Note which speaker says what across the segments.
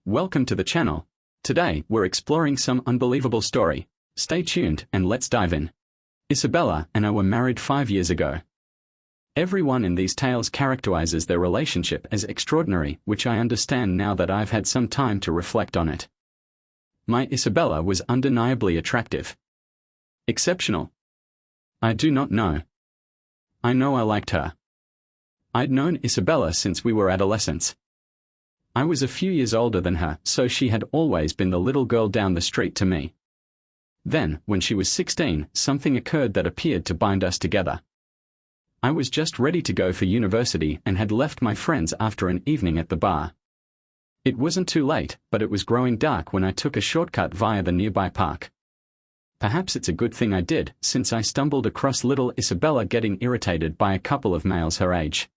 Speaker 1: Welcome to the channel. Today, we're exploring some unbelievable story. Stay tuned and let's dive in. Isabella and I were married 5 years ago. Everyone in these tales characterizes their relationship as extraordinary, which I understand now that I've had some time to reflect on it. My Isabella was undeniably attractive. Exceptional. I do not know. I know I liked her. I'd known Isabella since we were adolescents. I was a few years older than her, so she had always been the little girl down the street to me. Then, when she was 16, something occurred that appeared to bind us together. I was just ready to go for university and had left my friends after an evening at the bar. It wasn't too late, but it was growing dark when I took a shortcut via the nearby park. Perhaps it's a good thing I did, since I stumbled across little Isabella getting irritated by a couple of males her age.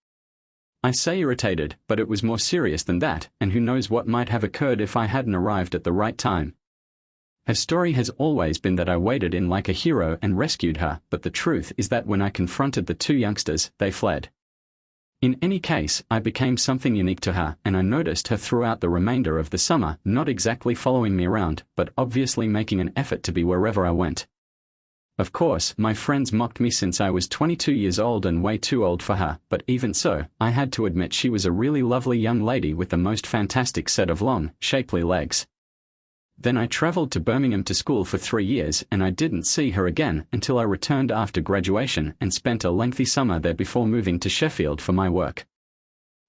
Speaker 1: I say irritated, but it was more serious than that, and who knows what might have occurred if I hadn't arrived at the right time. Her story has always been that I waded in like a hero and rescued her, but the truth is that when I confronted the two youngsters, they fled. In any case, I became something unique to her, and I noticed her throughout the remainder of the summer, not exactly following me around, but obviously making an effort to be wherever I went. Of course, my friends mocked me since I was 22 years old and way too old for her, but even so, I had to admit she was a really lovely young lady with the most fantastic set of long, shapely legs. Then I traveled to Birmingham to school for 3 years, and I didn't see her again until I returned after graduation and spent a lengthy summer there before moving to Sheffield for my work.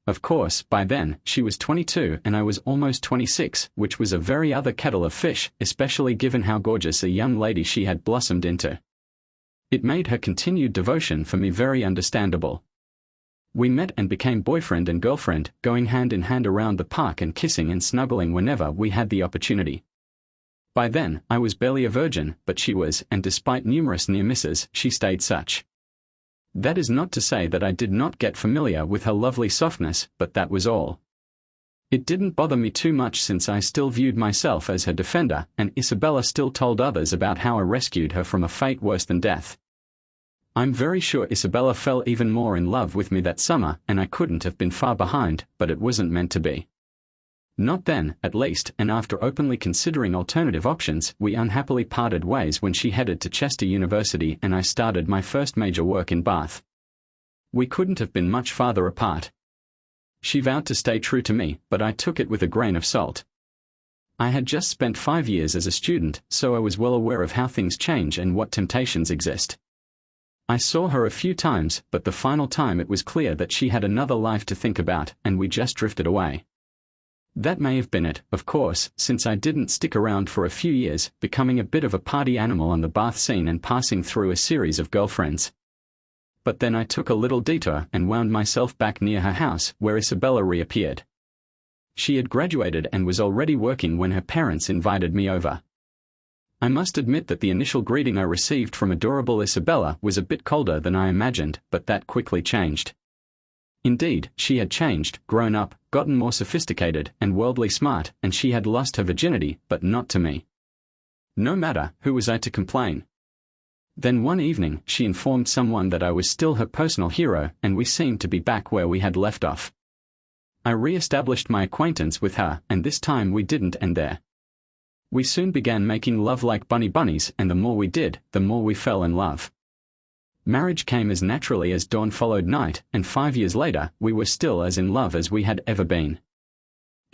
Speaker 1: Of course, by then, she was 22 and I was almost 26, which was a very other kettle of fish, especially given how gorgeous a young lady she had blossomed into. It made her continued devotion for me very understandable. We met and became boyfriend and girlfriend, going hand in hand around the park and kissing and snuggling whenever we had the opportunity. By then, I was barely a virgin, but she was, and despite numerous near misses, she stayed such. That is not to say that I did not get familiar with her lovely softness, but that was all. It didn't bother me too much since I still viewed myself as her defender, and Isabella still told others about how I rescued her from a fate worse than death. I'm very sure Isabella fell even more in love with me that summer, and I couldn't have been far behind, but it wasn't meant to be. Not then, at least, and after openly considering alternative options, we unhappily parted ways when she headed to Chester University and I started my first major work in Bath. We couldn't have been much farther apart. She vowed to stay true to me, but I took it with a grain of salt. I had just spent 5 years as a student, so I was well aware of how things change and what temptations exist. I saw her a few times, but the final time it was clear that she had another life to think about, and we just drifted away. That may have been it, of course, since I didn't stick around for a few years, becoming a bit of a party animal on the Bath scene and passing through a series of girlfriends. But then I took a little detour and wound myself back near her house, where Isabella reappeared. She had graduated and was already working when her parents invited me over. I must admit that the initial greeting I received from adorable Isabella was a bit colder than I imagined, but that quickly changed. Indeed, she had changed, grown up, gotten more sophisticated and worldly smart, and she had lost her virginity, but not to me. No matter, who was I to complain? Then one evening, she informed someone that I was still her personal hero, and we seemed to be back where we had left off. I re-established my acquaintance with her, and this time we didn't end there. We soon began making love like bunnies, and the more we did, the more we fell in love. Marriage came as naturally as dawn followed night, and 5 years later, we were still as in love as we had ever been.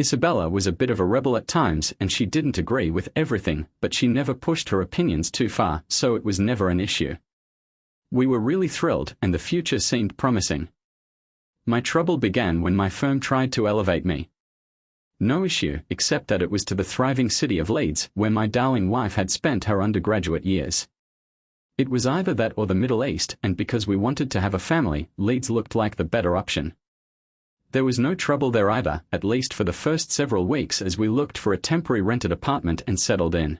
Speaker 1: Isabella was a bit of a rebel at times, and she didn't agree with everything, but she never pushed her opinions too far, so it was never an issue. We were really thrilled, and the future seemed promising. My trouble began when my firm tried to elevate me. No issue, except that it was to the thriving city of Leeds, where my darling wife had spent her undergraduate years. It was either that or the Middle East, and because we wanted to have a family, Leeds looked like the better option. There was no trouble there either, at least for the first several weeks as we looked for a temporary rented apartment and settled in.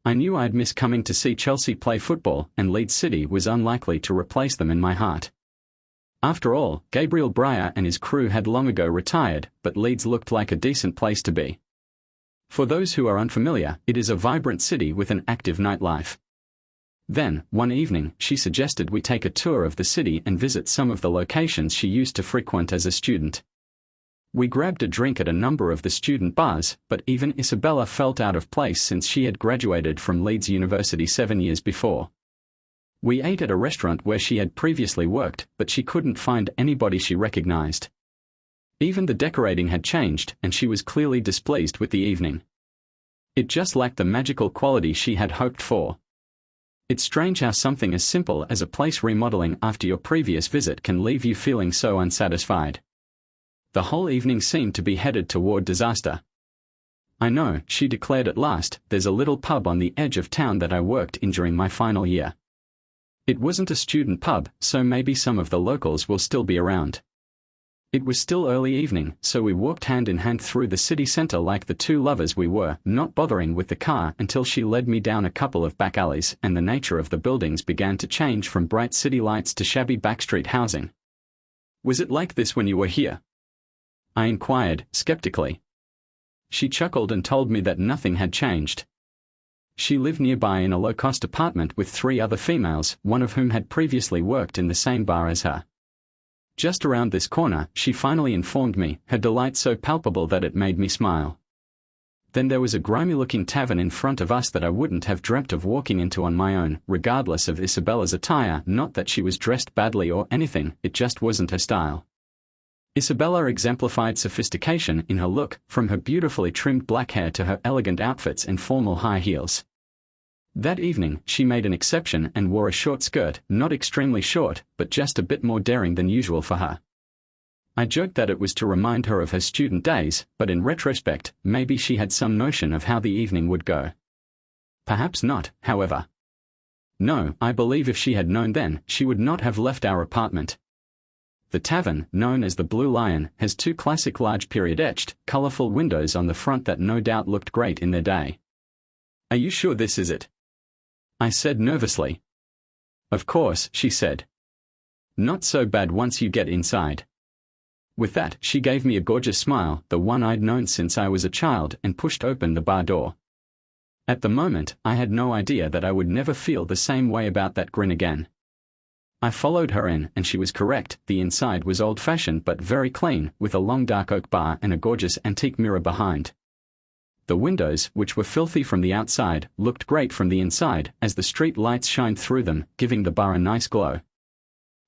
Speaker 1: I knew I'd miss coming to see Chelsea play football, and Leeds City was unlikely to replace them in my heart. After all, Gabriel Breyer and his crew had long ago retired, but Leeds looked like a decent place to be. For those who are unfamiliar, it is a vibrant city with an active nightlife. Then, one evening, she suggested we take a tour of the city and visit some of the locations she used to frequent as a student. We grabbed a drink at a number of the student bars, but even Isabella felt out of place since she had graduated from Leeds University 7 years before. We ate at a restaurant where she had previously worked, but she couldn't find anybody she recognized. Even the decorating had changed, and she was clearly displeased with the evening. It just lacked the magical quality she had hoped for. It's strange how something as simple as a place remodeling after your previous visit can leave you feeling so unsatisfied. The whole evening seemed to be headed toward disaster. I know, she declared at last, there's a little pub on the edge of town that I worked in during my final year. It wasn't a student pub, so maybe some of the locals will still be around. It was still early evening, so we walked hand in hand through the city center like the two lovers we were, not bothering with the car until she led me down a couple of back alleys and the nature of the buildings began to change from bright city lights to shabby backstreet housing. Was it like this when you were here? I inquired, skeptically. She chuckled and told me that nothing had changed. She lived nearby in a low-cost apartment with 3 other females, one of whom had previously worked in the same bar as her. Just around this corner, she finally informed me, her delight so palpable that it made me smile. Then there was a grimy-looking tavern in front of us that I wouldn't have dreamt of walking into on my own, regardless of Isabella's attire, not that she was dressed badly or anything, it just wasn't her style. Isabella exemplified sophistication in her look, from her beautifully trimmed black hair to her elegant outfits and formal high heels. That evening, she made an exception and wore a short skirt, not extremely short, but just a bit more daring than usual for her. I joked that it was to remind her of her student days, but in retrospect, maybe she had some notion of how the evening would go. Perhaps not, however. No, I believe if she had known then, she would not have left our apartment. The tavern, known as the Blue Lion, has 2 classic large period-etched, colorful windows on the front that no doubt looked great in their day. Are you sure this is it? I said nervously. Of course, she said. Not so bad once you get inside. With that, she gave me a gorgeous smile, the one I'd known since I was a child, and pushed open the bar door. At the moment, I had no idea that I would never feel the same way about that grin again. I followed her in, and she was correct, the inside was old-fashioned but very clean, with a long dark oak bar and a gorgeous antique mirror behind. The windows, which were filthy from the outside, looked great from the inside, as the street lights shined through them, giving the bar a nice glow.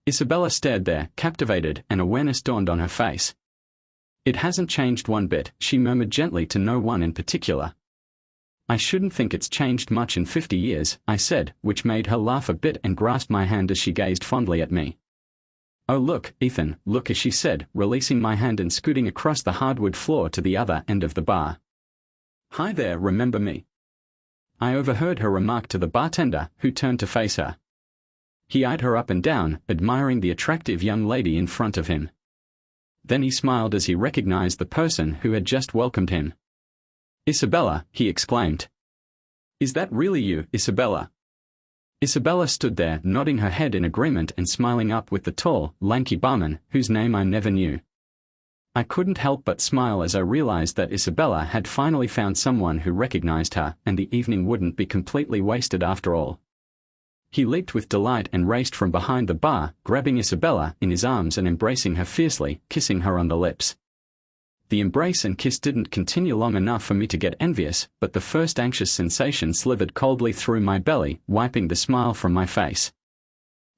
Speaker 1: Isabella stared there, captivated, and awareness dawned on her face. It hasn't changed one bit, she murmured gently to no one in particular. I shouldn't think it's changed much in 50 years, I said, which made her laugh a bit and grasp my hand as she gazed fondly at me. Oh look, Ethan, look, as she said, releasing my hand and scooting across the hardwood floor to the other end of the bar. Hi there, remember me? I overheard her remark to the bartender, who turned to face her. He eyed her up and down, admiring the attractive young lady in front of him. Then he smiled as he recognized the person who had just welcomed him. Isabella, he exclaimed. Is that really you, Isabella? Isabella stood there, nodding her head in agreement and smiling up with the tall, lanky barman, whose name I never knew. I couldn't help but smile as I realized that Isabella had finally found someone who recognized her, and the evening wouldn't be completely wasted after all. He leaped with delight and raced from behind the bar, grabbing Isabella in his arms and embracing her fiercely, kissing her on the lips. The embrace and kiss didn't continue long enough for me to get envious, but the first anxious sensation slithered coldly through my belly, wiping the smile from my face.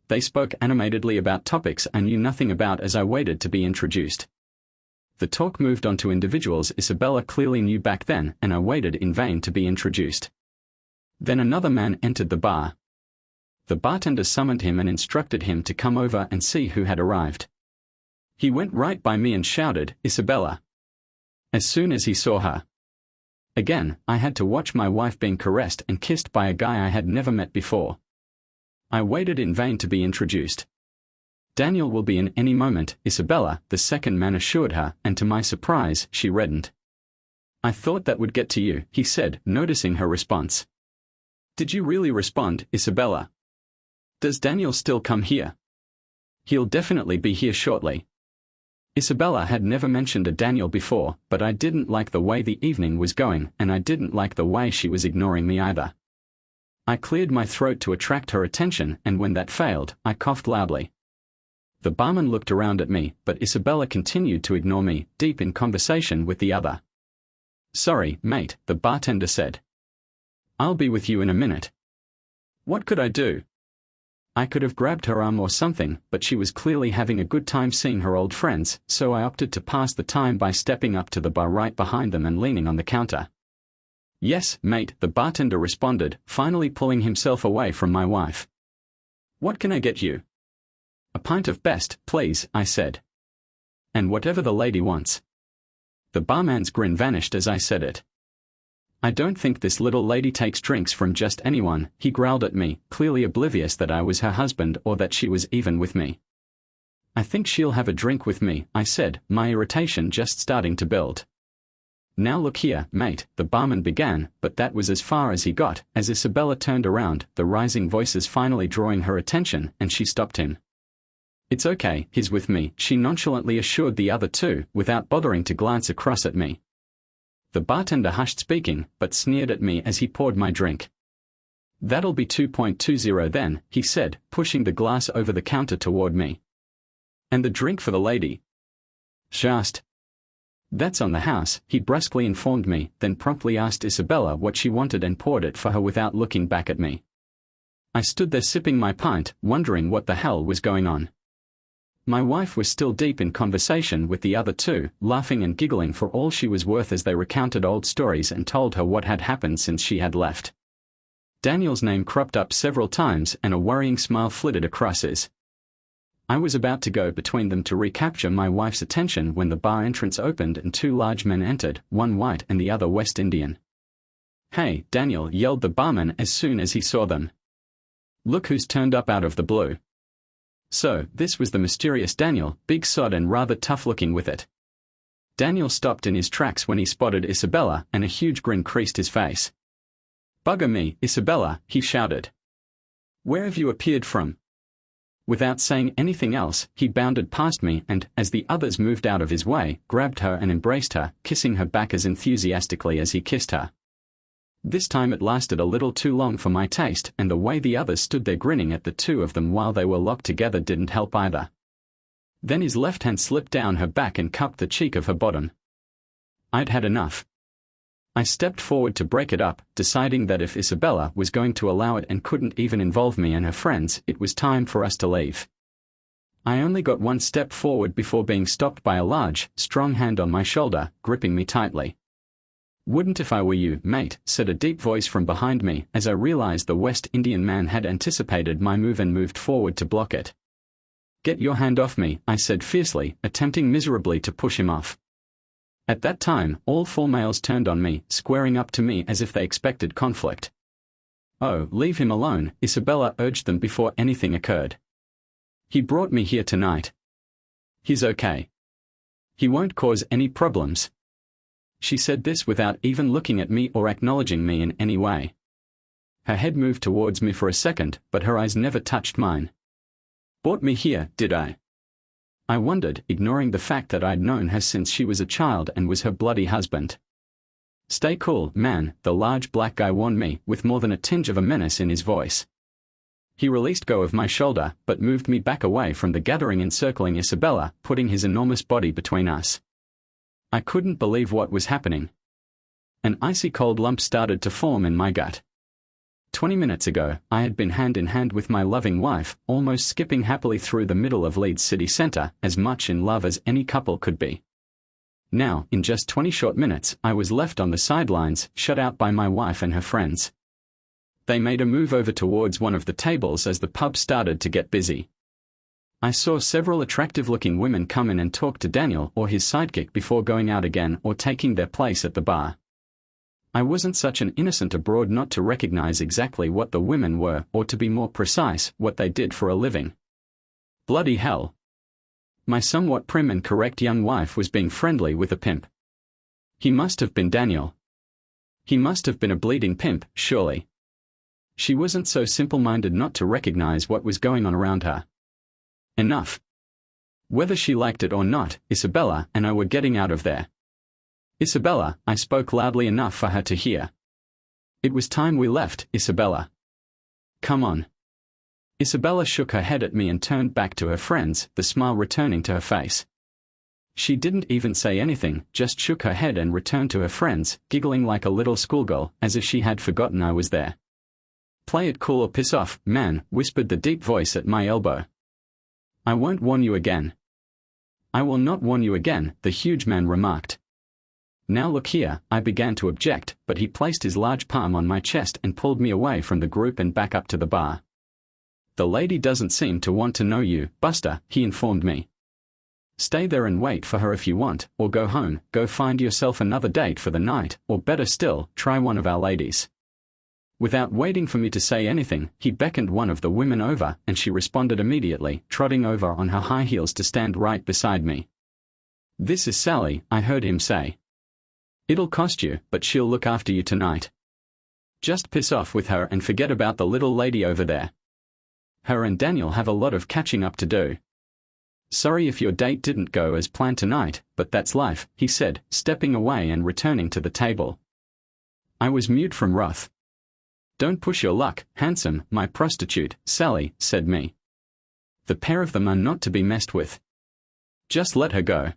Speaker 1: They spoke animatedly about topics I knew nothing about as I waited to be introduced. The talk moved on to individuals Isabella clearly knew back then, and I waited in vain to be introduced. Then another man entered the bar. The bartender summoned him and instructed him to come over and see who had arrived. He went right by me and shouted, Isabella. As soon as he saw her. Again, I had to watch my wife being caressed and kissed by a guy I had never met before. I waited in vain to be introduced. Daniel will be in any moment, Isabella, the second man assured her, and to my surprise, she reddened. I thought that would get to you, he said, noticing her response. Did you really respond, Isabella? Does Daniel still come here? He'll definitely be here shortly. Isabella had never mentioned a Daniel before, but I didn't like the way the evening was going, and I didn't like the way she was ignoring me either. I cleared my throat to attract her attention, and when that failed, I coughed loudly. The barman looked around at me, but Isabella continued to ignore me, deep in conversation with the other. "Sorry, mate," the bartender said. "I'll be with you in a minute." What could I do? I could have grabbed her arm or something, but she was clearly having a good time seeing her old friends, so I opted to pass the time by stepping up to the bar right behind them and leaning on the counter. "Yes, mate," the bartender responded, finally pulling himself away from my wife. "What can I get you?" "A pint of best, please," I said. "And whatever the lady wants." The barman's grin vanished as I said it. "I don't think this little lady takes drinks from just anyone," he growled at me, clearly oblivious that I was her husband or that she was even with me. "I think she'll have a drink with me," I said, my irritation just starting to build. "Now look here, mate," the barman began, but that was as far as he got, as Isabella turned around, the rising voices finally drawing her attention, and she stopped him. "It's okay, he's with me," she nonchalantly assured the other two, without bothering to glance across at me. The bartender hushed speaking, but sneered at me as he poured my drink. "That'll be 2.20 then," he said, pushing the glass over the counter toward me. "And the drink for the lady?" "Just. That's on the house," he brusquely informed me, then promptly asked Isabella what she wanted and poured it for her without looking back at me. I stood there sipping my pint, wondering what the hell was going on. My wife was still deep in conversation with the other two, laughing and giggling for all she was worth as they recounted old stories and told her what had happened since she had left. Daniel's name cropped up several times and a worrying smile flitted across his. I was about to go between them to recapture my wife's attention when the bar entrance opened and two large men entered, one white and the other West Indian. "Hey, Daniel," yelled the barman as soon as he saw them. "Look who's turned up out of the blue." So, this was the mysterious Daniel, big sod and rather tough-looking with it. Daniel stopped in his tracks when he spotted Isabella, and a huge grin creased his face. "Bugger me, Isabella," he shouted. "Where have you appeared from?" Without saying anything else, he bounded past me and, as the others moved out of his way, grabbed her and embraced her, kissing her back as enthusiastically as he kissed her. This time it lasted a little too long for my taste, and the way the others stood there grinning at the two of them while they were locked together didn't help either. Then his left hand slipped down her back and cupped the cheek of her bottom. I'd had enough. I stepped forward to break it up, deciding that if Isabella was going to allow it and couldn't even involve me and her friends, it was time for us to leave. I only got one step forward before being stopped by a large, strong hand on my shoulder, gripping me tightly. "Wouldn't if I were you, mate," said a deep voice from behind me, as I realized the West Indian man had anticipated my move and moved forward to block it. "Get your hand off me," I said fiercely, attempting miserably to push him off. At that time, all four males turned on me, squaring up to me as if they expected conflict. "Oh, leave him alone," Isabella urged them before anything occurred. "He brought me here tonight. He's okay. He won't cause any problems." She said this without even looking at me or acknowledging me in any way. Her head moved towards me for a second, but her eyes never touched mine. "Brought me here, did I?" I wondered, ignoring the fact that I'd known her since she was a child and was her bloody husband. "Stay cool, man," the large black guy warned me, with more than a tinge of a menace in his voice. He released go of my shoulder, but moved me back away from the gathering encircling Isabella, putting his enormous body between us. I couldn't believe what was happening. An icy cold lump started to form in my gut. 20 minutes ago, I had been hand in hand with my loving wife, almost skipping happily through the middle of Leeds city centre, as much in love as any couple could be. Now, in just 20 short minutes, I was left on the sidelines, shut out by my wife and her friends. They made a move over towards one of the tables as the pub started to get busy. I saw several attractive-looking women come in and talk to Daniel or his sidekick before going out again or taking their place at the bar. I wasn't such an innocent abroad not to recognize exactly what the women were, or to be more precise, what they did for a living. Bloody hell. My somewhat prim and correct young wife was being friendly with a pimp. He must have been Daniel. He must have been a bleeding pimp, surely. She wasn't so simple-minded not to recognize what was going on around her. Enough. Whether she liked it or not, Isabella and I were getting out of there. "Isabella," I spoke loudly enough for her to hear. "It was time we left, Isabella. Come on. Isabella shook her head at me and turned back to her friends, the smile returning to her face. She didn't even say anything, just shook her head and returned to her friends, giggling like a little schoolgirl, as if she had forgotten I was there. "Play it cool or piss off, man," whispered the deep voice at my elbow. "I won't warn you again." "I will not warn you again," the huge man remarked. "Now look here," I began to object, but he placed his large palm on my chest and pulled me away from the group and back up to the bar. "The lady doesn't seem to want to know you, Buster," he informed me. "Stay there and wait for her if you want, or go home, go find yourself another date for the night, or better still, try one of our ladies." Without waiting for me to say anything, he beckoned one of the women over, and she responded immediately, trotting over on her high heels to stand right beside me. "This is Sally," I heard him say. "It'll cost you, but she'll look after you tonight. Just piss off with her and forget about the little lady over there. Her and Daniel have a lot of catching up to do. Sorry if your date didn't go as planned tonight, but that's life," he said, stepping away and returning to the table. I was mute from wrath. "Don't push your luck, handsome, my prostitute," Sally said me. "The pair of them are not to be messed with. Just let her go.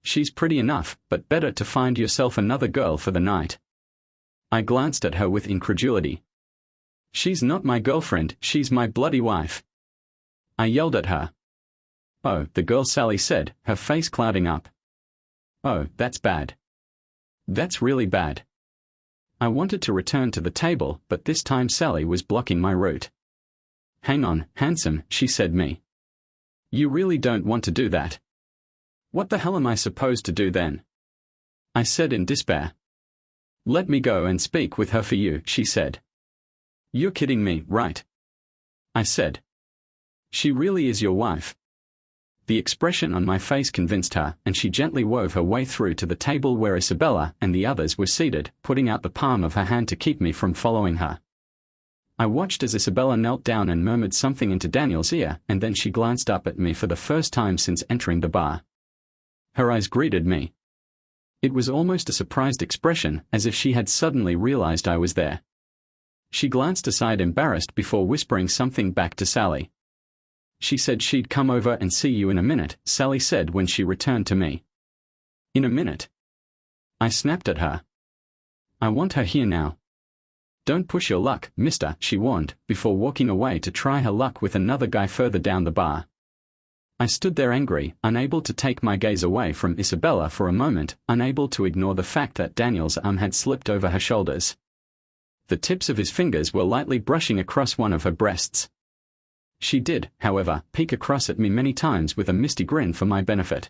Speaker 1: She's pretty enough, but better to find yourself another girl for the night." I glanced at her with incredulity. "She's not my girlfriend, she's my bloody wife," I yelled at her. "Oh," the girl Sally said, her face clouding up. "Oh, that's bad. That's really bad." I wanted to return to the table, but this time Sally was blocking my route. "Hang on, handsome," she said me. "You really don't want to do that." "What the hell am I supposed to do then?" I said in despair. "Let me go and speak with her for you," she said. "You're kidding me, right?" I said. "She really is your wife." The expression on my face convinced her, and she gently wove her way through to the table where Isabella and the others were seated, putting out the palm of her hand to keep me from following her. I watched as Isabella knelt down and murmured something into Daniel's ear, and then she glanced up at me for the first time since entering the bar. Her eyes greeted me. It was almost a surprised expression, as if she had suddenly realized I was there. She glanced aside embarrassed before whispering something back to Sally. "She said she'd come over and see you in a minute," Sally said when she returned to me. "In a minute?" I snapped at her. "I want her here now." "Don't push your luck, mister," she warned, before walking away to try her luck with another guy further down the bar. I stood there angry, unable to take my gaze away from Isabella for a moment, unable to ignore the fact that Daniel's arm had slipped over her shoulders. The tips of his fingers were lightly brushing across one of her breasts. She did, however, peek across at me many times with a misty grin for my benefit.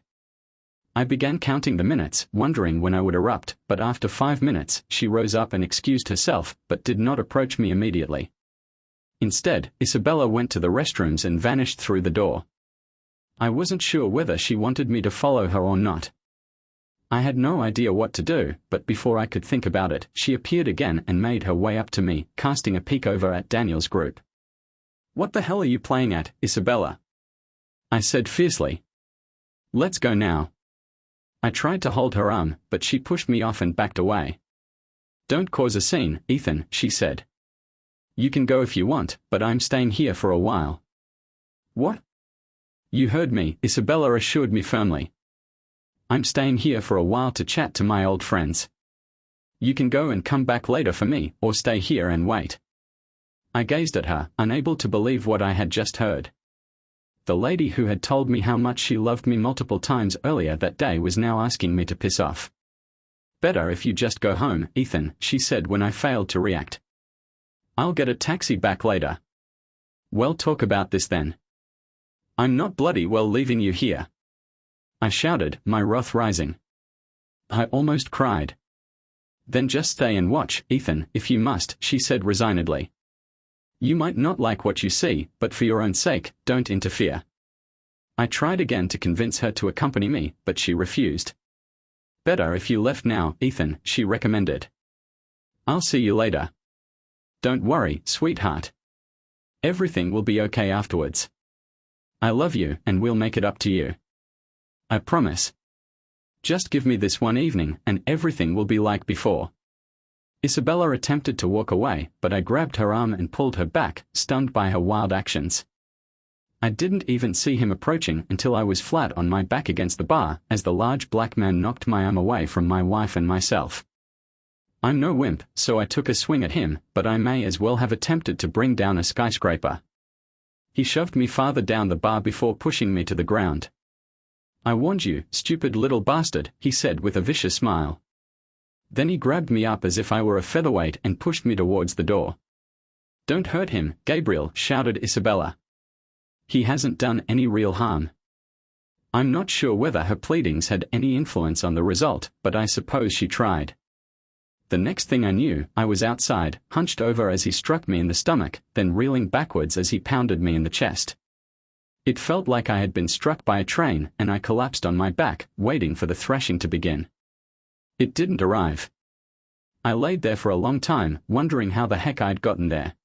Speaker 1: I began counting the minutes, wondering when I would erupt, but after 5 minutes, she rose up and excused herself, but did not approach me immediately. Instead, Isabella went to the restrooms and vanished through the door. I wasn't sure whether she wanted me to follow her or not. I had no idea what to do, but before I could think about it, she appeared again and made her way up to me, casting a peek over at Daniel's group. "What the hell are you playing at, Isabella?" I said fiercely. "Let's go now." I tried to hold her arm, but she pushed me off and backed away. "Don't cause a scene, Ethan," she said. "You can go if you want, but I'm staying here for a while." "What?" "You heard me," Isabella assured me firmly. "I'm staying here for a while to chat to my old friends. You can go and come back later for me, or stay here and wait." I gazed at her, unable to believe what I had just heard. The lady who had told me how much she loved me multiple times earlier that day was now asking me to piss off. "Better if you just go home, Ethan," she said when I failed to react. "I'll get a taxi back later." "Well, talk about this then. I'm not bloody well leaving you here," I shouted, my wrath rising. I almost cried. "Then just stay and watch, Ethan, if you must," she said resignedly. "You might not like what you see, but for your own sake, don't interfere." I tried again to convince her to accompany me, but she refused. "Better if you left now, Ethan," she recommended. "I'll see you later." "Don't worry, sweetheart. Everything will be okay afterwards. I love you, and we'll make it up to you. I promise. Just give me this one evening, and everything will be like before." Isabella attempted to walk away, but I grabbed her arm and pulled her back, stunned by her wild actions. I didn't even see him approaching until I was flat on my back against the bar as the large black man knocked my arm away from my wife and myself. I'm no wimp, so I took a swing at him, but I may as well have attempted to bring down a skyscraper. He shoved me farther down the bar before pushing me to the ground. I warned you, stupid little bastard, he said with a vicious smile. Then he grabbed me up as if I were a featherweight and pushed me towards the door. Don't hurt him, Gabriel, shouted Isabella. He hasn't done any real harm. I'm not sure whether her pleadings had any influence on the result, but I suppose she tried. The next thing I knew, I was outside, hunched over as he struck me in the stomach, then reeling backwards as he pounded me in the chest. It felt like I had been struck by a train, and I collapsed on my back, waiting for the thrashing to begin. It didn't arrive. I laid there for a long time, wondering how the heck I'd gotten there.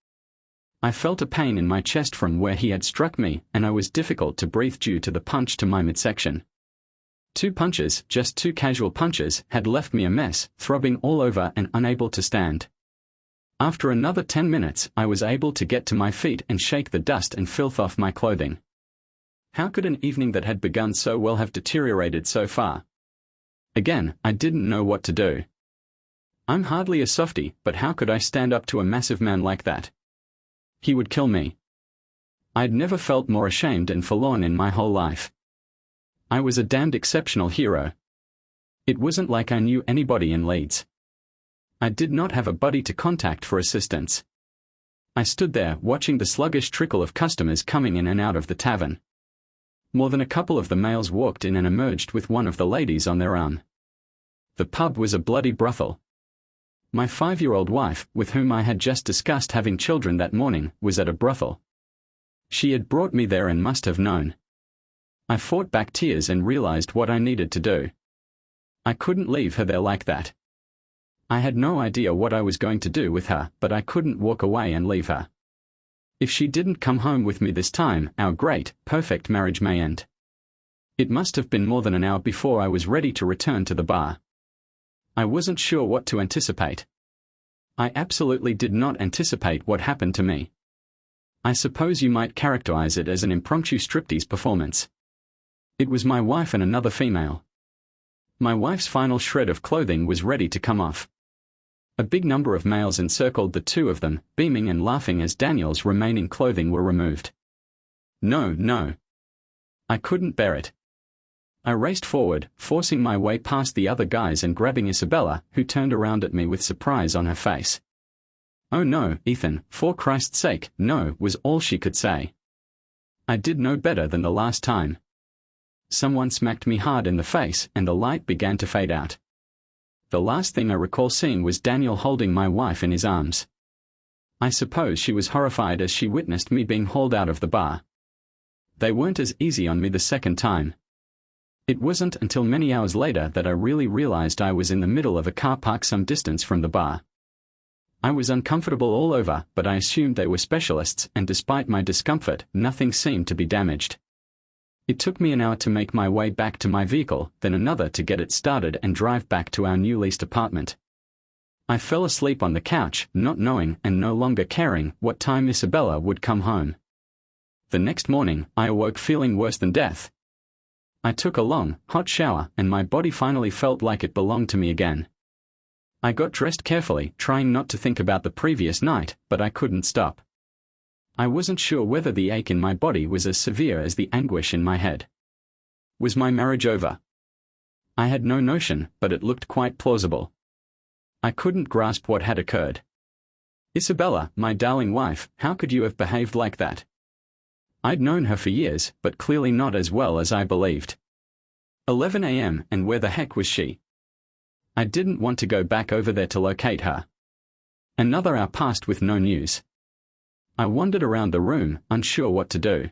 Speaker 1: I felt a pain in my chest from where he had struck me, and I was difficult to breathe due to the punch to my midsection. 2 punches, just 2 casual punches, had left me a mess, throbbing all over and unable to stand. After another 10 minutes, I was able to get to my feet and shake the dust and filth off my clothing. How could an evening that had begun so well have deteriorated so far? Again, I didn't know what to do. I'm hardly a softie, but how could I stand up to a massive man like that? He would kill me. I'd never felt more ashamed and forlorn in my whole life. I was a damned exceptional hero. It wasn't like I knew anybody in Leeds. I did not have a buddy to contact for assistance. I stood there watching the sluggish trickle of customers coming in and out of the tavern. More than a couple of the males walked in and emerged with one of the ladies on their arm. The pub was a bloody brothel. My 5-year-old wife, with whom I had just discussed having children that morning, was at a brothel. She had brought me there and must have known. I fought back tears and realized what I needed to do. I couldn't leave her there like that. I had no idea what I was going to do with her, but I couldn't walk away and leave her. If she didn't come home with me this time, our great, perfect marriage may end. It must have been more than an hour before I was ready to return to the bar. I wasn't sure what to anticipate. I absolutely did not anticipate what happened to me. I suppose you might characterize it as an impromptu striptease performance. It was my wife and another female. My wife's final shred of clothing was ready to come off. A big number of males encircled the two of them, beaming and laughing as Daniel's remaining clothing were removed. No. I couldn't bear it. I raced forward, forcing my way past the other guys and grabbing Isabella, who turned around at me with surprise on her face. Oh no, Ethan, for Christ's sake, no, was all she could say. I did no better than the last time. Someone smacked me hard in the face and the light began to fade out. The last thing I recall seeing was Daniel holding my wife in his arms. I suppose she was horrified as she witnessed me being hauled out of the bar. They weren't as easy on me the second time. It wasn't until many hours later that I really realized I was in the middle of a car park some distance from the bar. I was uncomfortable all over, but I assumed they were specialists, and despite my discomfort, nothing seemed to be damaged. It took me an hour to make my way back to my vehicle, then another to get it started and drive back to our new leased apartment. I fell asleep on the couch, not knowing and no longer caring what time Isabella would come home. The next morning, I awoke feeling worse than death. I took a long, hot shower, and my body finally felt like it belonged to me again. I got dressed carefully, trying not to think about the previous night, but I couldn't stop. I wasn't sure whether the ache in my body was as severe as the anguish in my head. Was my marriage over? I had no notion, but it looked quite plausible. I couldn't grasp what had occurred. Isabella, my darling wife, how could you have behaved like that? I'd known her for years, but clearly not as well as I believed. 11 a.m., and where the heck was she? I didn't want to go back over there to locate her. Another hour passed with no news. I wandered around the room, unsure what to do.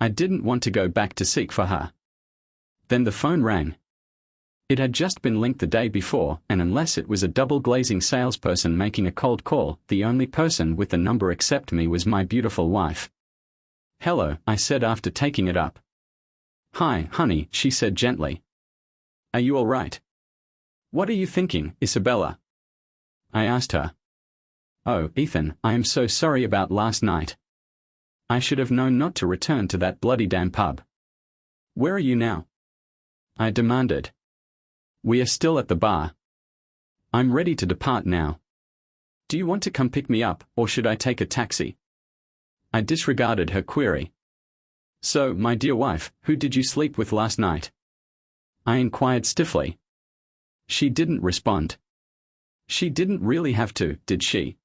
Speaker 1: I didn't want to go back to seek for her. Then the phone rang. It had just been linked the day before, and unless it was a double-glazing salesperson making a cold call, the only person with the number except me was my beautiful wife. Hello, I said after taking it up. Hi, honey, she said gently. Are you all right? What are you thinking, Isabella? I asked her. "Oh, Ethan, I am so sorry about last night. I should have known not to return to that bloody damn pub." "Where are you now?" I demanded. "We are still at the bar. I'm ready to depart now. Do you want to come pick me up, or should I take a taxi?" I disregarded her query. "So, my dear wife, who did you sleep with last night?" I inquired stiffly. She didn't respond. She didn't really have to, did she?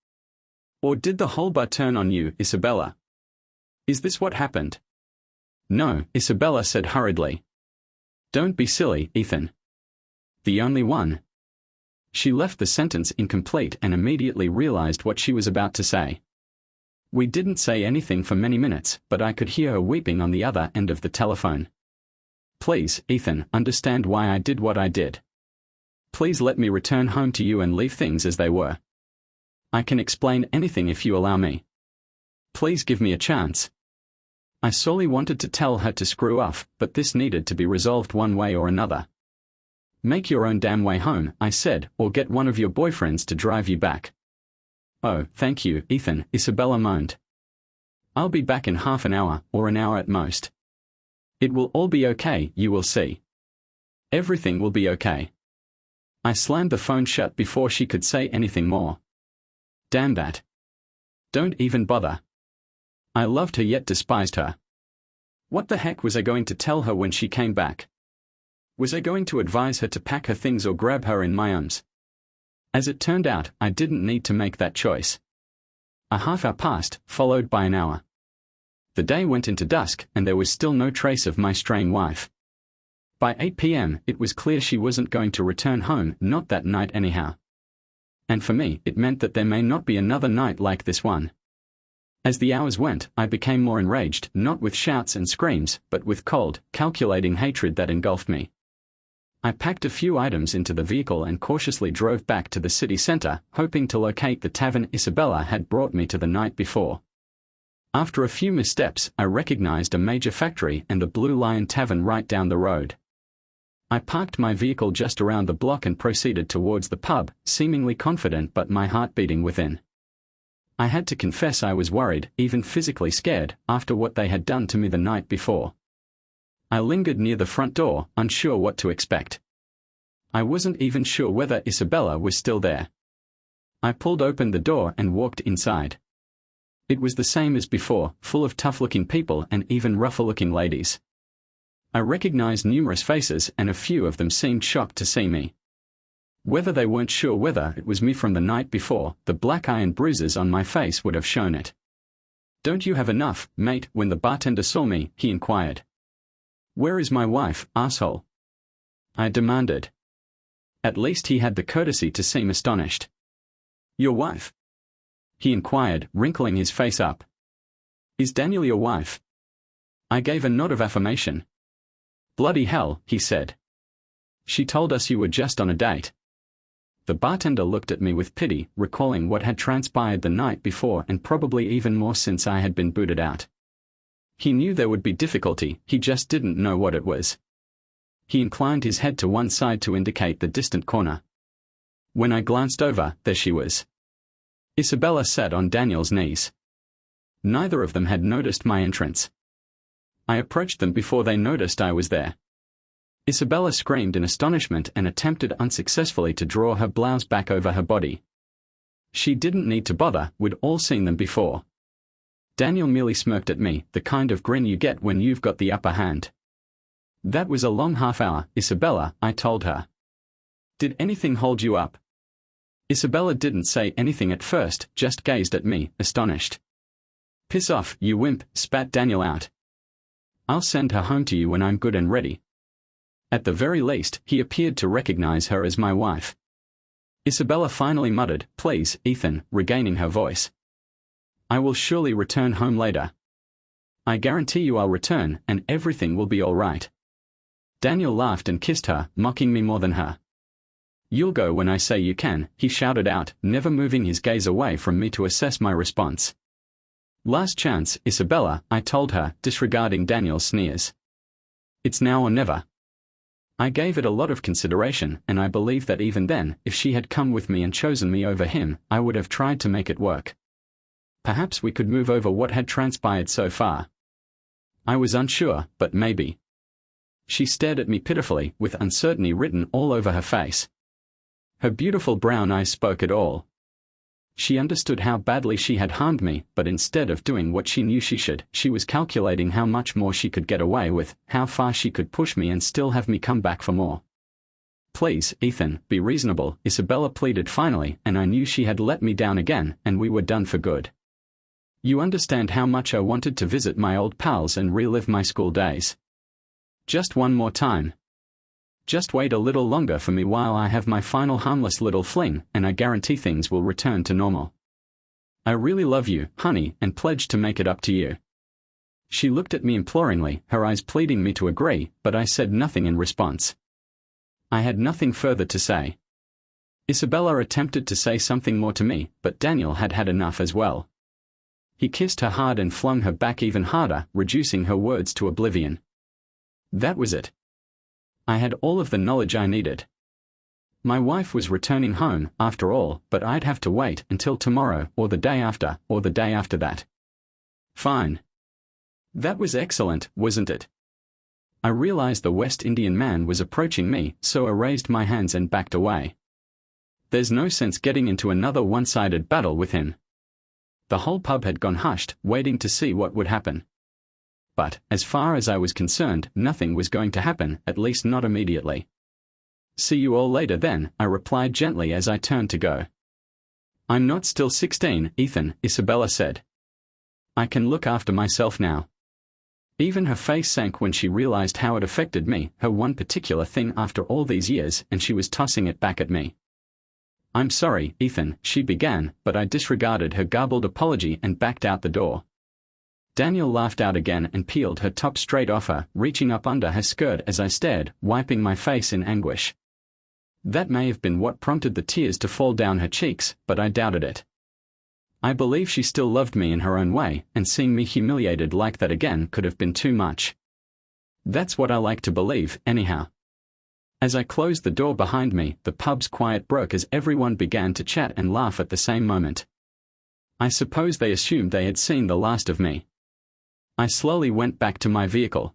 Speaker 1: Or did the whole bar turn on you, Isabella? Is this what happened? "No," Isabella said hurriedly. "Don't be silly, Ethan. The only one." She left the sentence incomplete and immediately realized what she was about to say. We didn't say anything for many minutes, but I could hear her weeping on the other end of the telephone. "Please, Ethan, understand why I did what I did. Please let me return home to you and leave things as they were. I can explain anything if you allow me. Please give me a chance." I sorely wanted to tell her to screw off, but this needed to be resolved one way or another. "Make your own damn way home," I said, "or get one of your boyfriends to drive you back." "Oh, thank you, Ethan," Isabella moaned. "I'll be back in half an hour, or an hour at most. It will all be okay, you will see. Everything will be okay." I slammed the phone shut before she could say anything more. Damn that. Don't even bother. I loved her yet despised her. What the heck was I going to tell her when she came back? Was I going to advise her to pack her things or grab her in my arms? As it turned out, I didn't need to make that choice. A half hour passed, followed by an hour. The day went into dusk, and there was still no trace of my straying wife. By 8 p.m., it was clear she wasn't going to return home, not that night anyhow. And for me, it meant that there may not be another night like this one. As the hours went, I became more enraged, not with shouts and screams, but with cold, calculating hatred that engulfed me. I packed a few items into the vehicle and cautiously drove back to the city center, hoping to locate the tavern Isabella had brought me to the night before. After a few missteps, I recognized a major factory and the Blue Lion Tavern right down the road. I parked my vehicle just around the block and proceeded towards the pub, seemingly confident but my heart beating within. I had to confess I was worried, even physically scared, after what they had done to me the night before. I lingered near the front door, unsure what to expect. I wasn't even sure whether Isabella was still there. I pulled open the door and walked inside. It was the same as before, full of tough-looking people and even rougher-looking ladies. I recognized numerous faces and a few of them seemed shocked to see me. Whether they weren't sure whether it was me from the night before, the black eye and bruises on my face would have shown it. "Don't you have enough, mate?" When the bartender saw me, he inquired. "Where is my wife, asshole?" I demanded. At least he had the courtesy to seem astonished. "Your wife?" he inquired, wrinkling his face up. "Is Daniel your wife?" I gave a nod of affirmation. "Bloody hell," he said. "She told us you were just on a date." The bartender looked at me with pity, recalling what had transpired the night before and probably even more since I had been booted out. He knew there would be difficulty, he just didn't know what it was. He inclined his head to one side to indicate the distant corner. When I glanced over, there she was. Isabella sat on Daniel's knees. Neither of them had noticed my entrance. I approached them before they noticed I was there. Isabella screamed in astonishment and attempted unsuccessfully to draw her blouse back over her body. She didn't need to bother, we'd all seen them before. Daniel merely smirked at me, the kind of grin you get when you've got the upper hand. "That was a long half hour, Isabella," I told her. "Did anything hold you up?" Isabella didn't say anything at first, just gazed at me, astonished. "Piss off, you wimp," spat Daniel out. "I'll send her home to you when I'm good and ready." At the very least, he appeared to recognize her as my wife. Isabella finally muttered, "Please, Ethan," regaining her voice. "I will surely return home later. I guarantee you I'll return, and everything will be all right." Daniel laughed and kissed her, mocking me more than her. "You'll go when I say you can," he shouted out, never moving his gaze away from me to assess my response. "Last chance, Isabella," I told her, disregarding Daniel's sneers. "It's now or never." I gave it a lot of consideration, and I believe that even then, if she had come with me and chosen me over him, I would have tried to make it work. Perhaps we could move over what had transpired so far. I was unsure, but maybe. She stared at me pitifully, with uncertainty written all over her face. Her beautiful brown eyes spoke it all. She understood how badly she had harmed me, but instead of doing what she knew she should, she was calculating how much more she could get away with, how far she could push me and still have me come back for more. Please, Ethan, be reasonable, Isabella pleaded finally, and I knew she had let me down again, and we were done for good. You understand how much I wanted to visit my old pals and relive my school days. Just one more time. Just wait a little longer for me while I have my final harmless little fling, and I guarantee things will return to normal. I really love you, honey, and pledge to make it up to you. She looked at me imploringly, her eyes pleading me to agree, but I said nothing in response. I had nothing further to say. Isabella attempted to say something more to me, but Daniel had had enough as well. He kissed her hard and flung her back even harder, reducing her words to oblivion. That was it. I had all of the knowledge I needed. My wife was returning home, after all, but I'd have to wait until tomorrow, or the day after, or the day after that. Fine. That was excellent, wasn't it? I realized the West Indian man was approaching me, so I raised my hands and backed away. There's no sense getting into another one-sided battle with him. The whole pub had gone hushed, waiting to see what would happen. But, as far as I was concerned, nothing was going to happen, at least not immediately. See you all later then, I replied gently as I turned to go. I'm not still 16, Ethan, Isabella said. I can look after myself now. Even her face sank when she realized how it affected me, her one particular thing after all these years, and she was tossing it back at me. I'm sorry, Ethan, she began, but I disregarded her garbled apology and backed out the door. Daniel laughed out again and peeled her top straight off her, reaching up under her skirt as I stared, wiping my face in anguish. That may have been what prompted the tears to fall down her cheeks, but I doubted it. I believe she still loved me in her own way, and seeing me humiliated like that again could have been too much. That's what I like to believe, anyhow. As I closed the door behind me, the pub's quiet broke as everyone began to chat and laugh at the same moment. I suppose they assumed they had seen the last of me. I slowly went back to my vehicle.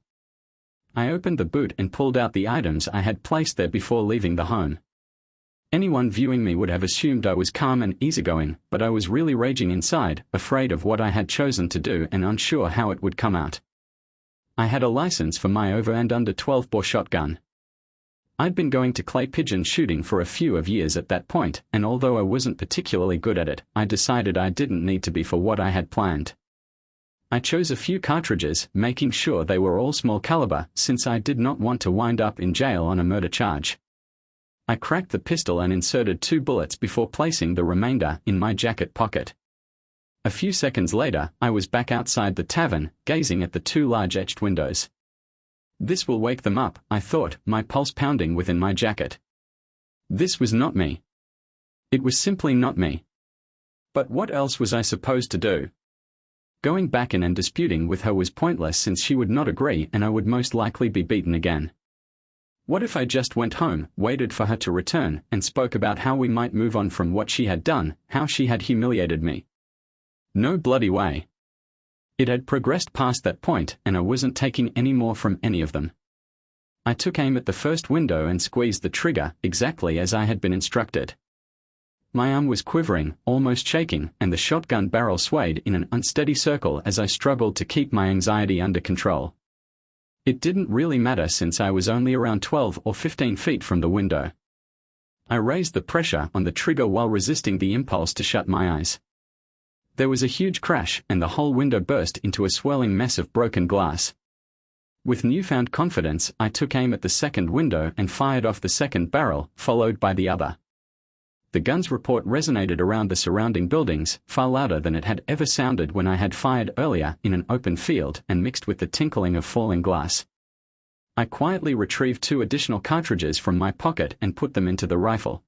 Speaker 1: I opened the boot and pulled out the items I had placed there before leaving the home. Anyone viewing me would have assumed I was calm and easygoing, but I was really raging inside, afraid of what I had chosen to do and unsure how it would come out. I had a license for my over and under 12-bore shotgun. I'd been going to clay pigeon shooting for a few years at that point, and although I wasn't particularly good at it, I decided I didn't need to be for what I had planned. I chose a few cartridges, making sure they were all small caliber, since I did not want to wind up in jail on a murder charge. I cracked the pistol and inserted 2 bullets before placing the remainder in my jacket pocket. A few seconds later, I was back outside the tavern, gazing at the 2 large etched windows. This will wake them up, I thought, my pulse pounding within my jacket. This was not me. It was simply not me. But what else was I supposed to do? Going back in and disputing with her was pointless since she would not agree and I would most likely be beaten again. What if I just went home, waited for her to return, and spoke about how we might move on from what she had done, how she had humiliated me? No bloody way. It had progressed past that point, and I wasn't taking any more from any of them. I took aim at the first window and squeezed the trigger, exactly as I had been instructed. My arm was quivering, almost shaking, and the shotgun barrel swayed in an unsteady circle as I struggled to keep my anxiety under control. It didn't really matter since I was only around 12 or 15 feet from the window. I raised the pressure on the trigger while resisting the impulse to shut my eyes. There was a huge crash, and the whole window burst into a swirling mess of broken glass. With newfound confidence, I took aim at the second window and fired off the second barrel, followed by the other. The gun's report resonated around the surrounding buildings, far louder than it had ever sounded when I had fired earlier in an open field and mixed with the tinkling of falling glass. I quietly retrieved 2 additional cartridges from my pocket and put them into the rifle.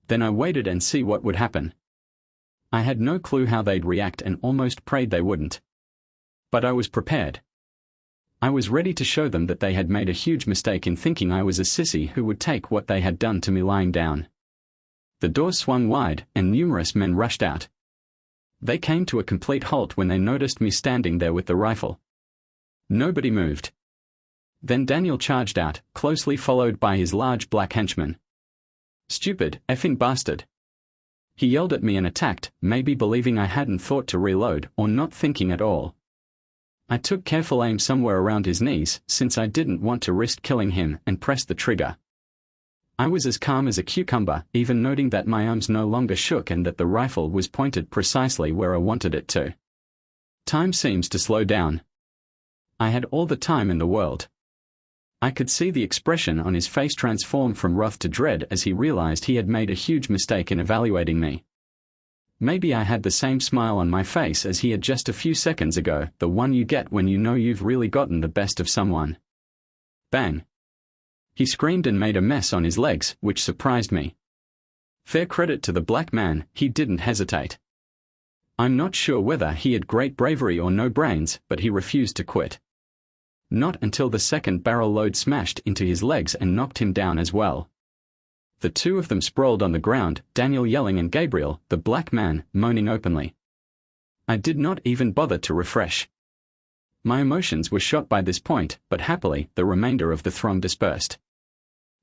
Speaker 1: Then I waited and see what would happen. I had no clue how they'd react and almost prayed they wouldn't. But I was prepared. I was ready to show them that they had made a huge mistake in thinking I was a sissy who would take what they had done to me lying down. The doors swung wide, and numerous men rushed out. They came to a complete halt when they noticed me standing there with the rifle. Nobody moved. Then Daniel charged out, closely followed by his large black henchman. "Stupid, effing bastard!" He yelled at me and attacked, maybe believing I hadn't thought to reload, or not thinking at all. I took careful aim somewhere around his knees, since I didn't want to risk killing him, and pressed the trigger. I was as calm as a cucumber, even noting that my arms no longer shook and that the rifle was pointed precisely where I wanted it to. Time seems to slow down. I had all the time in the world. I could see the expression on his face transform from wrath to dread as he realized he had made a huge mistake in evaluating me. Maybe I had the same smile on my face as he had just a few seconds ago, the one you get when you know you've really gotten the best of someone. Bang! He screamed and made a mess on his legs, which surprised me. Fair credit to the black man, he didn't hesitate. I'm not sure whether he had great bravery or no brains, but he refused to quit. Not until the second barrel load smashed into his legs and knocked him down as well. The two of them sprawled on the ground, Daniel yelling and Gabriel, the black man, moaning openly. I did not even bother to refresh. My emotions were shot by this point, but happily, the remainder of the throng dispersed.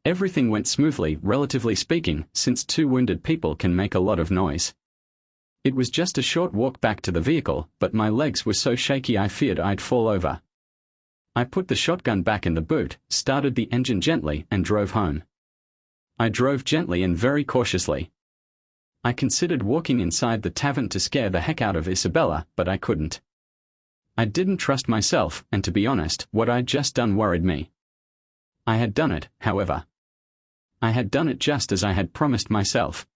Speaker 1: Everything went smoothly, relatively speaking, since two wounded people can make a lot of noise. It was just a short walk back to the vehicle, but my legs were so shaky I feared I'd fall over. I put the shotgun back in the boot, started the engine gently, and drove home. I drove gently and very cautiously. I considered walking inside the tavern to scare the heck out of Isabella, but I couldn't. I didn't trust myself, and to be honest, what I'd just done worried me. I had done it, however. I had done it just as I had promised myself.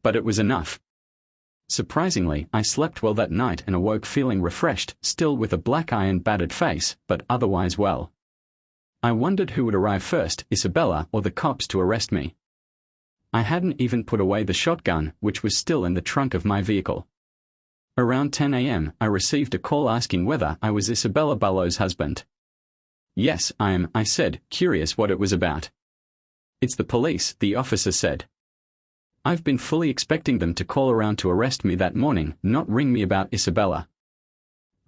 Speaker 1: But it was enough. Surprisingly, I slept well that night and awoke feeling refreshed, still with a black eye and battered face, but otherwise well. I wondered who would arrive first, Isabella or the cops to arrest me. I hadn't even put away the shotgun, which was still in the trunk of my vehicle. Around 10 a.m., I received a call asking whether I was Isabella Barlow's husband. Yes, I am, I said, curious what it was about. It's the police, the officer said. I've been fully expecting them to call around to arrest me that morning, not ring me about Isabella.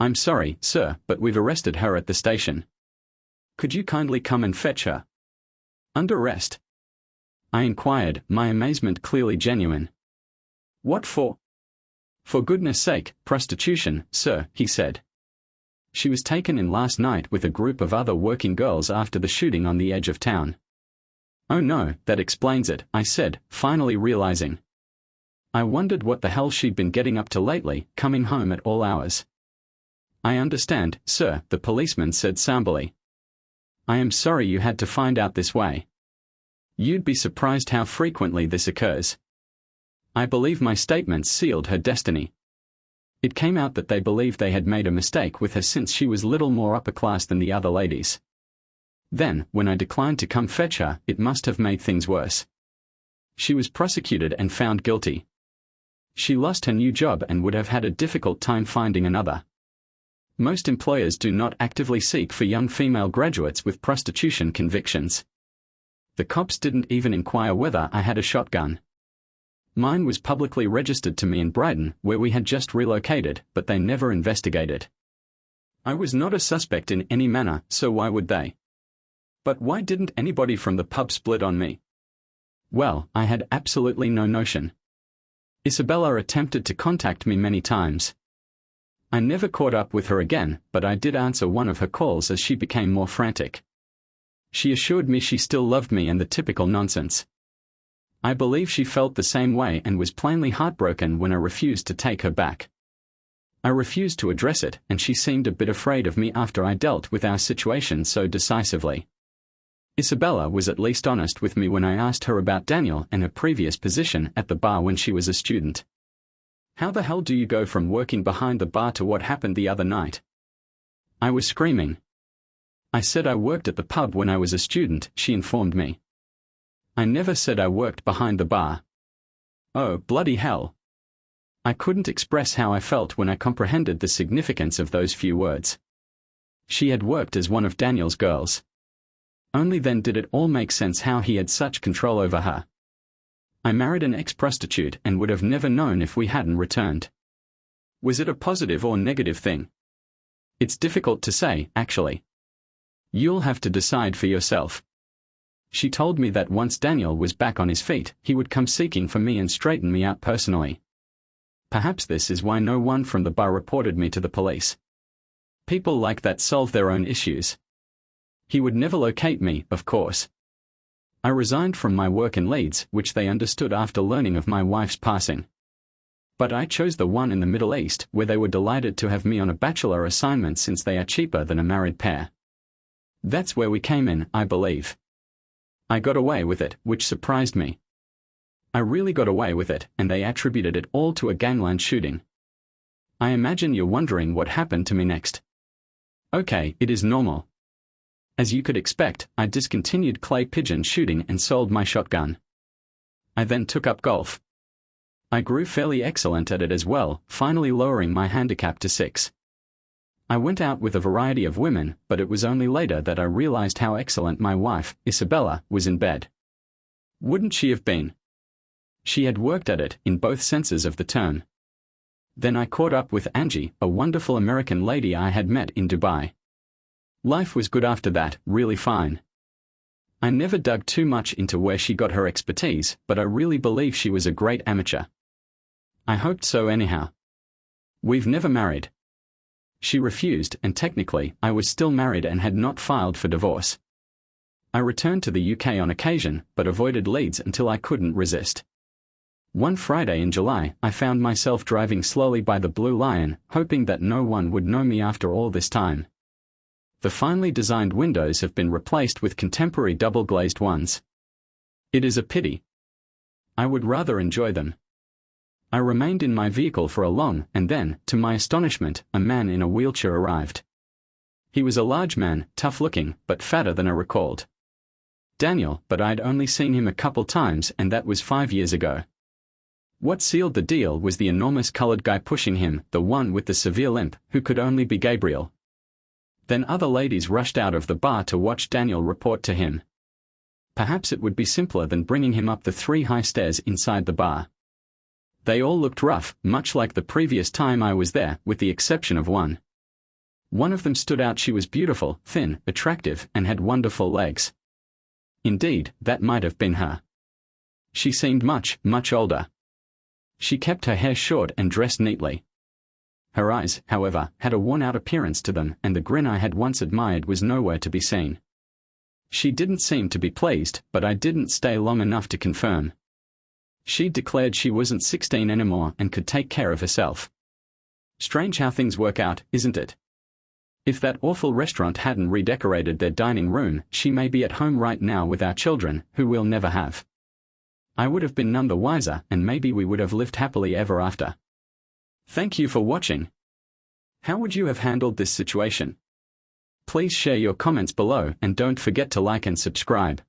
Speaker 1: I'm sorry, sir, but we've arrested her at the station. Could you kindly come and fetch her? Under arrest? I inquired, my amazement clearly genuine. What for? For goodness sake, prostitution, sir, he said. She was taken in last night with a group of other working girls after the shooting on the edge of town. Oh no, that explains it, I said, finally realizing. I wondered what the hell she'd been getting up to lately, coming home at all hours. I understand, sir, the policeman said somberly. I am sorry you had to find out this way. You'd be surprised how frequently this occurs. I believe my statements sealed her destiny. It came out that they believed they had made a mistake with her since she was little more upper class than the other ladies. Then, when I declined to come fetch her, it must have made things worse. She was prosecuted and found guilty. She lost her new job and would have had a difficult time finding another. Most employers do not actively seek for young female graduates with prostitution convictions. The cops didn't even inquire whether I had a shotgun. Mine was publicly registered to me in Brighton, where we had just relocated, but they never investigated. I was not a suspect in any manner, so why would they? But why didn't anybody from the pub split on me? Well, I had absolutely no notion. Isabella attempted to contact me many times. I never caught up with her again, but I did answer one of her calls as she became more frantic. She assured me she still loved me and the typical nonsense. I believe she felt the same way and was plainly heartbroken when I refused to take her back. I refused to address it, and she seemed a bit afraid of me after I dealt with our situation so decisively. Isabella was at least honest with me when I asked her about Daniel and her previous position at the bar when she was a student. How the hell do you go from working behind the bar to what happened the other night? I was screaming. I said I worked at the pub when I was a student, she informed me. I never said I worked behind the bar. Oh, bloody hell. I couldn't express how I felt when I comprehended the significance of those few words. She had worked as one of Daniel's girls. Only then did it all make sense how he had such control over her. I married an ex-prostitute and would have never known if we hadn't returned. Was it a positive or negative thing? It's difficult to say, actually. You'll have to decide for yourself. She told me that once Daniel was back on his feet, he would come seeking for me and straighten me out personally. Perhaps this is why no one from the bar reported me to the police. People like that solve their own issues. He would never locate me, of course. I resigned from my work in Leeds, which they understood after learning of my wife's passing. But I chose the one in the Middle East, where they were delighted to have me on a bachelor assignment since they are cheaper than a married pair. That's where we came in, I believe. I got away with it, which surprised me. I really got away with it, and they attributed it all to a gangland shooting. I imagine you're wondering what happened to me next. Okay, it is normal. As you could expect, I discontinued clay pigeon shooting and sold my shotgun. I then took up golf. I grew fairly excellent at it as well, finally lowering my handicap to 6. I went out with a variety of women, but it was only later that I realized how excellent my wife, Isabella, was in bed. Wouldn't she have been? She had worked at it, in both senses of the term. Then I caught up with Angie, a wonderful American lady I had met in Dubai. Life was good after that, really fine. I never dug too much into where she got her expertise, but I really believe she was a great amateur. I hoped so anyhow. We've never married. She refused, and technically, I was still married and had not filed for divorce. I returned to the UK on occasion, but avoided Leeds until I couldn't resist. One Friday in July, I found myself driving slowly by the Blue Lion, hoping that no one would know me after all this time. The finely designed windows have been replaced with contemporary double-glazed ones. It is a pity. I would rather enjoy them. I remained in my vehicle for a long, and then, to my astonishment, a man in a wheelchair arrived. He was a large man, tough-looking, but fatter than I recalled. Daniel, but I'd only seen him a couple times, and that was 5 years ago. What sealed the deal was the enormous colored guy pushing him, the one with the severe limp, who could only be Gabriel. Then other ladies rushed out of the bar to watch Daniel report to him. Perhaps it would be simpler than bringing him up the 3 high stairs inside the bar. They all looked rough, much like the previous time I was there, with the exception of one. One of them stood out. She was beautiful, thin, attractive, and had wonderful legs. Indeed, that might have been her. She seemed much, much older. She kept her hair short and dressed neatly. Her eyes, however, had a worn-out appearance to them, and the grin I had once admired was nowhere to be seen. She didn't seem to be pleased, but I didn't stay long enough to confirm. She declared she wasn't 16 anymore and could take care of herself. Strange how things work out, isn't it? If that awful restaurant hadn't redecorated their dining room, she may be at home right now with our children, who we'll never have. I would have been none the wiser, and maybe we would have lived happily ever after. Thank you for watching. How would you have handled this situation? Please share your comments below and don't forget to like and subscribe.